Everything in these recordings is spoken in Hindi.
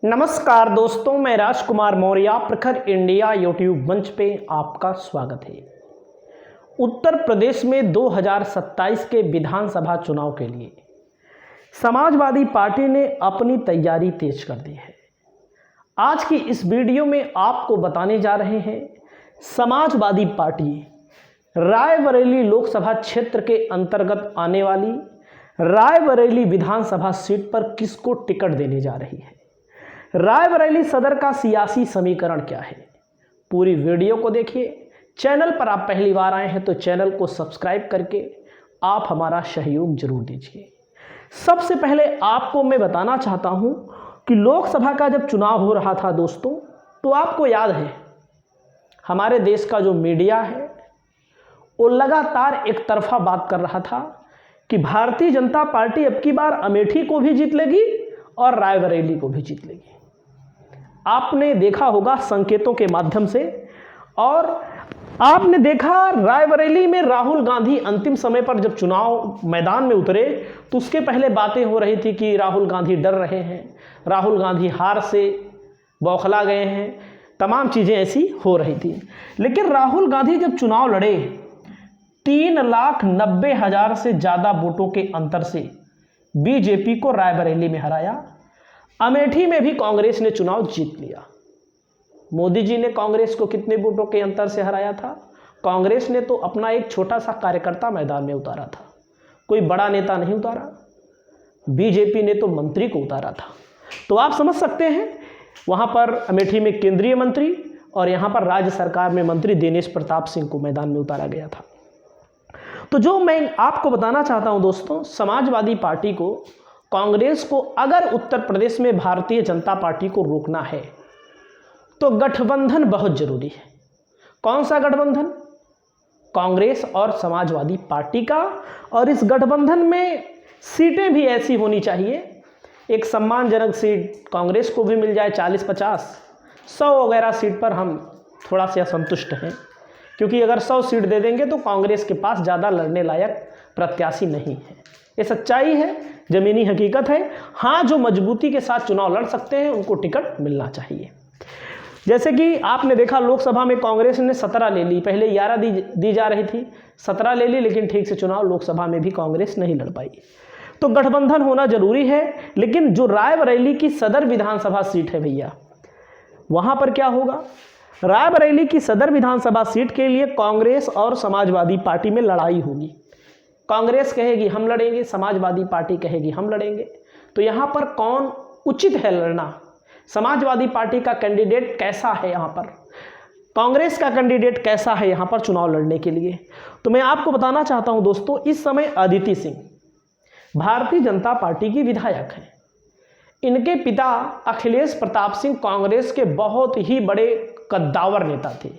नमस्कार दोस्तों, मैं राजकुमार मौर्य प्रखर इंडिया यूट्यूब मंच पे आपका स्वागत है। उत्तर प्रदेश में 2027 के विधानसभा चुनाव के लिए समाजवादी पार्टी ने अपनी तैयारी तेज कर दी है। आज की इस वीडियो में आपको बताने जा रहे हैं समाजवादी पार्टी रायबरेली लोकसभा क्षेत्र के अंतर्गत आने वाली रायबरेली विधानसभा सीट पर किसको टिकट देने जा रही है। रायबरेली सदर का सियासी समीकरण क्या है, पूरी वीडियो को देखिए। चैनल पर आप पहली बार आए हैं तो चैनल को सब्सक्राइब करके आप हमारा सहयोग जरूर दीजिए। सबसे पहले आपको मैं बताना चाहता हूं कि लोकसभा का जब चुनाव हो रहा था दोस्तों, तो आपको याद है हमारे देश का जो मीडिया है वो लगातार एक तरफा बात कर रहा था कि भारतीय जनता पार्टी अब की बार अमेठी को भी जीत लेगी और रायबरेली को भी जीत लेगी। आपने देखा होगा संकेतों के माध्यम से, और आपने देखा रायबरेली में राहुल गांधी अंतिम समय पर जब चुनाव मैदान में उतरे तो उसके पहले बातें हो रही थी कि राहुल गांधी डर रहे हैं, राहुल गांधी हार से बौखला गए हैं, तमाम चीज़ें ऐसी हो रही थी। लेकिन राहुल गांधी जब चुनाव लड़े 3,90,000 से ज़्यादा वोटों के अंतर से बीजेपी को रायबरेली में हराया। अमेठी में भी कांग्रेस ने चुनाव जीत लिया। मोदी जी ने कांग्रेस को कितने वोटों के अंतर से हराया था? कांग्रेस ने तो अपना एक छोटा सा कार्यकर्ता मैदान में उतारा था, कोई बड़ा नेता नहीं उतारा। बीजेपी ने तो मंत्री को उतारा था। तो आप समझ सकते हैं, वहाँ पर अमेठी में केंद्रीय मंत्री और यहाँ पर राज्य सरकार में मंत्री दिनेश प्रताप सिंह को मैदान में उतारा गया था। तो जो मैं आपको बताना चाहता हूँ दोस्तों, समाजवादी पार्टी को, कांग्रेस को अगर उत्तर प्रदेश में भारतीय जनता पार्टी को रोकना है तो गठबंधन बहुत जरूरी है। कौन सा गठबंधन? कांग्रेस और समाजवादी पार्टी का। और इस गठबंधन में सीटें भी ऐसी होनी चाहिए, एक सम्मानजनक सीट कांग्रेस को भी मिल जाए, 40-50, 100 वगैरह सीट पर हम थोड़ा सा असंतुष्ट हैं, क्योंकि अगर 100 सीट दे देंगे तो कांग्रेस के पास ज़्यादा लड़ने लायक प्रत्याशी नहीं है। ये सच्चाई है, ज़मीनी हकीकत है। हाँ, जो मजबूती के साथ चुनाव लड़ सकते हैं उनको टिकट मिलना चाहिए। जैसे कि आपने देखा लोकसभा में कांग्रेस ने 17 ले ली, पहले 11 दी जा रही थी, 17 ले ली, लेकिन ठीक से चुनाव लोकसभा में भी कांग्रेस नहीं लड़ पाई। तो गठबंधन होना जरूरी है। लेकिन जो रायबरेली की सदर विधानसभा सीट है भैया, वहाँ पर क्या होगा? रायबरेली की सदर विधानसभा सीट के लिए कांग्रेस और समाजवादी पार्टी में लड़ाई होगी। कांग्रेस कहेगी हम लड़ेंगे, समाजवादी पार्टी कहेगी हम लड़ेंगे। तो यहाँ पर कौन उचित है लड़ना? समाजवादी पार्टी का कैंडिडेट कैसा है यहाँ पर, कांग्रेस का कैंडिडेट कैसा है यहाँ पर चुनाव लड़ने के लिए? तो मैं आपको बताना चाहता हूँ दोस्तों, इस समय अदिति सिंह भारतीय जनता पार्टी की विधायक हैं। इनके पिता अखिलेश प्रताप सिंह कांग्रेस के बहुत ही बड़े कद्दावर नेता थे,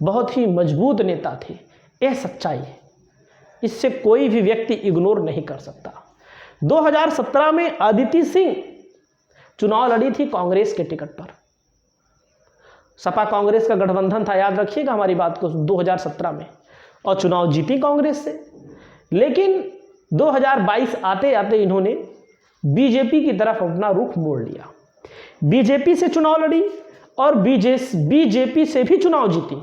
बहुत ही मजबूत नेता थे। यह सच्चाई है, इससे कोई भी व्यक्ति इग्नोर नहीं कर सकता। 2017 में अदिति सिंह चुनाव लड़ी थी कांग्रेस के टिकट पर। सपा कांग्रेस का गठबंधन था, याद रखिएगा हमारी बात को, 2017 में, और चुनाव जीती कांग्रेस से। लेकिन 2022 आते आते इन्होंने बीजेपी की तरफ अपना रुख मोड़ लिया, बीजेपी से चुनाव लड़ी और बीजेपी से भी चुनाव जीती।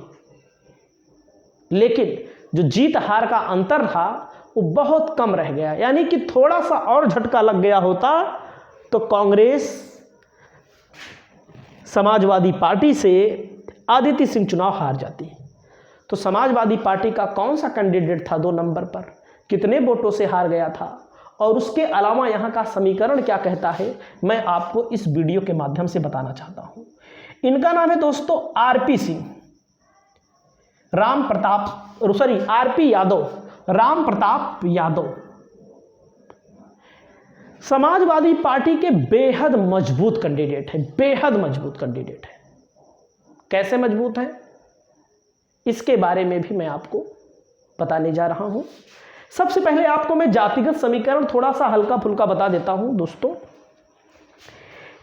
लेकिन जो जीत हार का अंतर था वो बहुत कम रह गया, यानी कि थोड़ा सा और झटका लग गया होता तो कांग्रेस समाजवादी पार्टी से अदिति सिंह चुनाव हार जाती। तो समाजवादी पार्टी का कौन सा कैंडिडेट था 2 नंबर पर, कितने वोटों से हार गया था, और उसके अलावा यहाँ का समीकरण क्या कहता है, मैं आपको इस वीडियो के माध्यम से बताना चाहता हूँ। इनका नाम है दोस्तों RP Singh, RP Yadav, Ram Pratap Yadav. Samajwadi party के बेहद मजबूत कैंडिडेट है, बेहद मजबूत कैंडिडेट है। कैसे मजबूत है इसके बारे में भी मैं आपको बताने जा रहा हूं। सबसे पहले आपको मैं जातिगत समीकरण थोड़ा सा हल्का फुल्का बता देता हूं दोस्तों।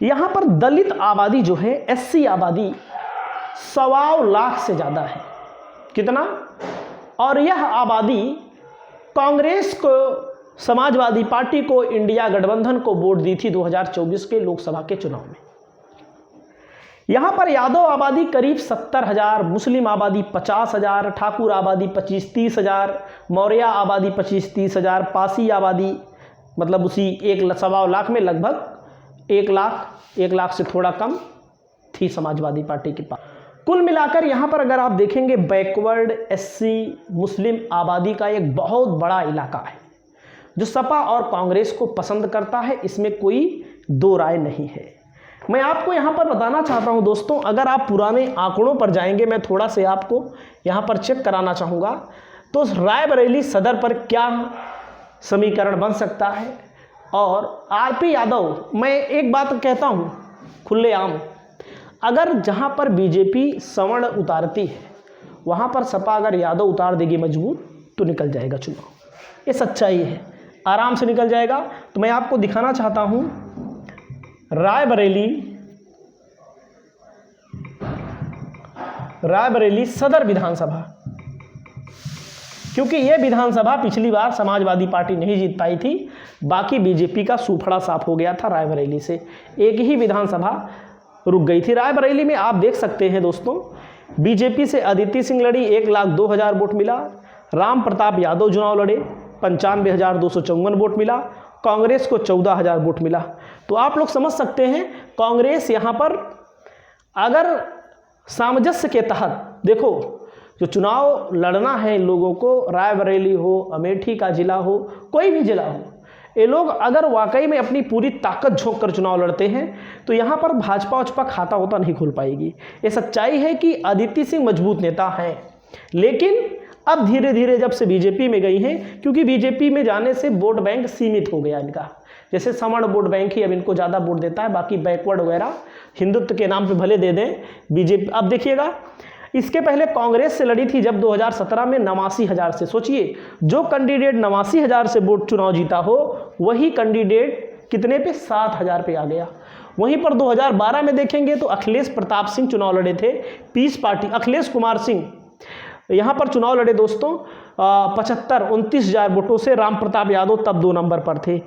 यहां पर दलित आबादी जो है, एससी आबादी 1.25 लाख से ज्यादा है। कितना? और यह आबादी कांग्रेस को, समाजवादी पार्टी को, इंडिया गठबंधन को वोट दी थी 2024 के लोकसभा के चुनाव में। यहाँ पर यादव आबादी करीब 70,000, मुस्लिम आबादी 50,000, ठाकुर आबादी 25-30,000, मौर्य आबादी 25-30,000, पासी आबादी मतलब उसी 1.25 लाख में लगभग 1 लाख से थोड़ा कम थी समाजवादी पार्टी के पास। कुल मिलाकर यहाँ पर अगर आप देखेंगे बैकवर्ड एससी मुस्लिम आबादी का एक बहुत बड़ा इलाका है जो सपा और कांग्रेस को पसंद करता है, इसमें कोई दो राय नहीं है। मैं आपको यहाँ पर बताना चाहता हूँ दोस्तों, अगर आप पुराने आंकड़ों पर जाएंगे, मैं थोड़ा से आपको यहाँ पर चेक कराना चाहूँगा, तो रायबरेली सदर पर क्या समीकरण बन सकता है। और आरपी यादव, मैं एक बात कहता हूँ खुलेआम, अगर जहाँ पर बीजेपी सवर्ण उतारती है वहाँ पर सपा अगर यादव उतार देगी मजबूत तो निकल जाएगा चुनाव, ये सच्चाई है, आराम से निकल जाएगा। तो मैं आपको दिखाना चाहता हूँ रायबरेली सदर विधानसभा, क्योंकि यह विधानसभा पिछली बार समाजवादी पार्टी नहीं जीत पाई थी, बाकी बीजेपी का सूफड़ा साफ हो गया था रायबरेली से, एक ही विधानसभा रुक गई थी। रायबरेली में आप देख सकते हैं दोस्तों, बीजेपी से अदिति सिंह लड़ी, 1,02,000 वोट मिला। राम प्रताप यादव चुनाव लड़े, 95,254 वोट मिला। कांग्रेस को 14,000 वोट मिला। तो आप लोग समझ सकते हैं कांग्रेस यहाँ पर अगर सामंजस्य के तहत, देखो जो चुनाव लड़ना है लोगों को, रायबरेली हो, अमेठी का जिला हो, कोई भी जिला हो, ये लोग अगर वाकई में अपनी पूरी ताकत झोंक कर चुनाव लड़ते हैं तो यहाँ पर भाजपा खाता होता नहीं खुल पाएगी। ये सच्चाई है कि अदिति सिंह मजबूत नेता हैं, लेकिन अब धीरे धीरे जब से बीजेपी में गई हैं, क्योंकि बीजेपी में जाने से वोट बैंक सीमित हो गया इनका, जैसे सवर्ण वोट बैंक ही अब इनको ज़्यादा वोट देता है, बाकी बैकवर्ड वगैरह हिंदुत्व के नाम पे भले दे दें बीजेपी। अब देखिएगा, इसके पहले कांग्रेस से लड़ी थी जब 2017 में 89,000 से। सोचिए, जो कैंडिडेट 89,000 से वोट चुनाव जीता हो वही कैंडिडेट कितने पे, 7,000 पे आ गया। वहीं पर 2012 में देखेंगे तो अखिलेश प्रताप सिंह चुनाव लड़े थे, पीस पार्टी, अखिलेश कुमार सिंह यहाँ पर चुनाव लड़े दोस्तों 29,000 वोटों से। राम प्रताप यादव तब 2 नंबर पर थे।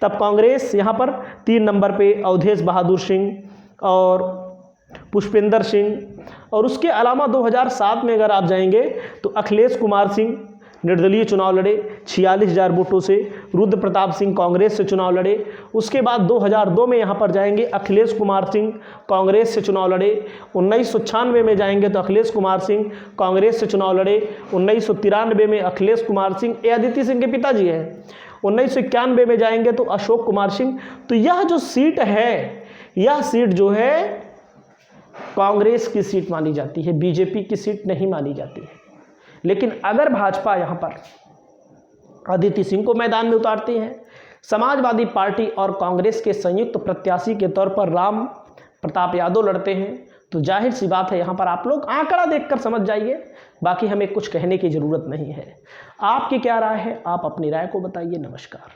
तब कांग्रेस यहाँ पर 3 नंबर पे अवधेश बहादुर सिंह और पुष्पेंद्र सिंह, और उसके अलावा 2007 में अगर आप जाएंगे तो अखिलेश कुमार सिंह निर्दलीय चुनाव लड़े 46,000 वोटों से। रुद्र प्रताप सिंह कांग्रेस से चुनाव लड़े। उसके बाद 2002 में यहाँ पर जाएंगे, अखिलेश कुमार सिंह कांग्रेस से चुनाव लड़े। 1996 में जाएंगे तो अखिलेश कुमार सिंह कांग्रेस से चुनाव लड़े। 1993 में अखिलेश कुमार सिंह, ये अदिति सिंह के पिताजी हैं। 1991 में जाएंगे तो अशोक कुमार सिंह। तो यह जो सीट है, यह सीट जो है कांग्रेस की सीट मानी जाती है, बीजेपी की सीट नहीं मानी जाती है। लेकिन अगर भाजपा यहाँ पर अदिति सिंह को मैदान में उतारती है, समाजवादी पार्टी और कांग्रेस के संयुक्त प्रत्याशी के तौर पर राम प्रताप यादव लड़ते हैं, तो जाहिर सी बात है यहाँ पर आप लोग आंकड़ा देखकर समझ जाइए, बाकी हमें कुछ कहने की ज़रूरत नहीं है। आपकी क्या राय है, आप अपनी राय को बताइए। नमस्कार।